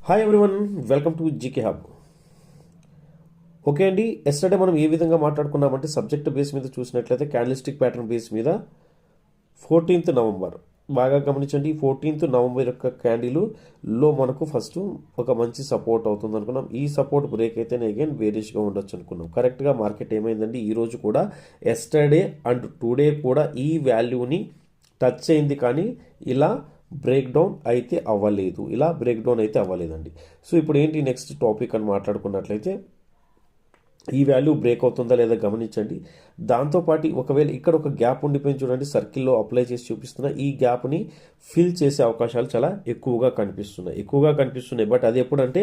Hi everyone, welcome to GK hub. Okay అండి, yesterday మనం ఏ విధంగా మాట్లాడుకున్నామంటే సబ్జెక్ట్ బేస్ మీద చూసినట్లయితే క్యాండిల్స్టిక్ ప్యాటర్న్ బేస్ మీద 14th నవంబర్ బాగా గమనించండి. 14th నవంబర్ యొక్క క్యాండిల్లో మనకు ఫస్ట్ ఒక మంచి సపోర్ట్ అవుతుంది అనుకున్నాం. ఈ సపోర్ట్ బ్రేక్ అయితేనే అగైన్ బేరిష్గా ఉండొచ్చు అనుకున్నాం. కరెక్ట్గా మార్కెట్ ఏమైందండి, ఈరోజు కూడా ఎస్టర్డే అండ్ టుడే కూడా ఈ వాల్యూని టచ్ అయింది, కానీ ఇలా బ్రేక్ డౌన్ అయితే అవ్వలేదండి. సో ఇప్పుడు ఏంటి నెక్స్ట్ టాపిక్ అని మాట్లాడుకున్నట్లయితే ఈ వాల్యూ బ్రేక్ అవుతుందా లేదా గమనించండి. దాంతోపాటు ఒకవేళ ఇక్కడ ఒక గ్యాప్ ఉండిపోయింది చూడండి, సర్కిల్లో అప్లై చేసి చూపిస్తున్న ఈ గ్యాప్ని ఫిల్ చేసే అవకాశాలు చాలా ఎక్కువగా కనిపిస్తున్నాయి. బట్ అది ఎప్పుడంటే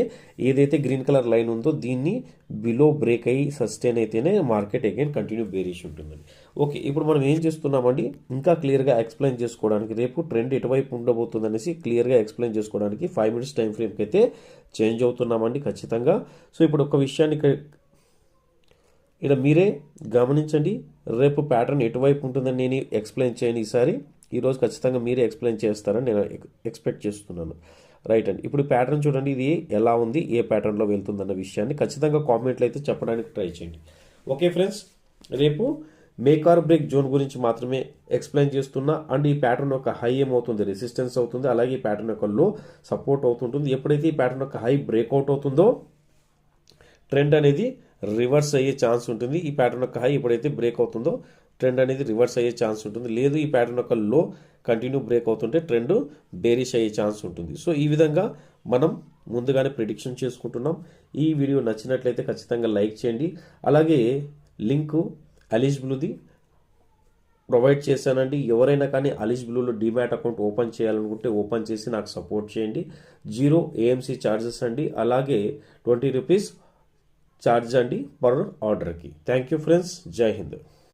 ఏదైతే గ్రీన్ కలర్ లైన్ ఉందో దీన్ని బిలో బ్రేక్ అయ్యి సస్టైన్ అయితేనే మార్కెట్ అగైన్ కంటిన్యూ బేరిష్ ఉంటుందండి. ఓకే, ఇప్పుడు మనం ఏం చేస్తున్నామండి, ఇంకా క్లియర్గా ఎక్స్ప్లెయిన్ చేసుకోవడానికి రేపు ట్రెండ్ ఎటువైపు ఉండబోతుంది అనేసి క్లియర్గా ఎక్స్ప్లెయిన్ చేసుకోవడానికి 5 minutes టైం ఫ్రేమ్కి అయితే చేంజ్ అవుతున్నామండి ఖచ్చితంగా. సో ఇప్పుడు ఒక విషయాన్ని ఇక్కడ మీరే గమనించండి. రేపు ప్యాటర్న్ ఎటువైపు ఉంటుందని నేను ఎక్స్ప్లెయిన్ చేయను ఈరోజు ఖచ్చితంగా మీరే ఎక్స్ప్లెయిన్ చేస్తారని నేను ఎక్స్పెక్ట్ చేస్తున్నాను. రైట్ అండి, ఇప్పుడు ప్యాటర్న్ చూడండి, ఇది ఎలా ఉంది, ఏ ప్యాటర్న్లో వెళ్తుందన్న విషయాన్ని ఖచ్చితంగా కామెంట్లో అయితే చెప్పడానికి ట్రై చేయండి. ఓకే ఫ్రెండ్స్, రేపు మేక్ ఆర్ బ్రేక్ జోన్ గురించి మాత్రమే ఎక్స్ప్లెయిన్ చేస్తున్నా. అండ్ ఈ ప్యాటర్న్ యొక్క హై ఏమవుతుంది, రెసిస్టెన్స్ అవుతుంది, అలాగే ఈ ప్యాటర్న్ యొక్క లో సపోర్ట్ అవుతుంటుంది. ఎప్పుడైతే ఈ ప్యాటర్న్ యొక్క హై బ్రేక్అవుట్ అవుతుందో ట్రెండ్ అనేది రివర్స్ అయ్యే ఛాన్స్ ఉంటుంది. ఈ ప్యాటర్న్ యొక్క హై ఎప్పుడైతే బ్రేక్ అవుతుందో ట్రెండ్ అనేది రివర్స్ అయ్యే ఛాన్స్ ఉంటుంది. లేదు ఈ ప్యాటర్న్ యొక్క లో కంటిన్యూ బ్రేక్ అవుతుంటే ట్రెండ్ బేరిష్ అయ్యే ఛాన్స్ ఉంటుంది. సో ఈ విధంగా మనం ముందుగానే ప్రిడిక్షన్ చేసుకుంటున్నాం. ఈ వీడియో నచ్చినట్లయితే ఖచ్చితంగా లైక్ చేయండి. అలాగే లింకు అలీష్ బ్లూది ప్రొవైడ్ చేశానండి. ఎవరైనా కానీ అలీష్ బ్లూలో డిమాట్ అకౌంట్ ఓపెన్ చేయాలనుకుంటే ఓపెన్ చేసి నాకు సపోర్ట్ చేయండి. 0 AMC ఛార్జెస్ అండి, అలాగే 20 రూపీస్ ఛార్జ్ అండి పర్ ఆర్డర్కి. థ్యాంక్ యూ ఫ్రెండ్స్, జై హింద్.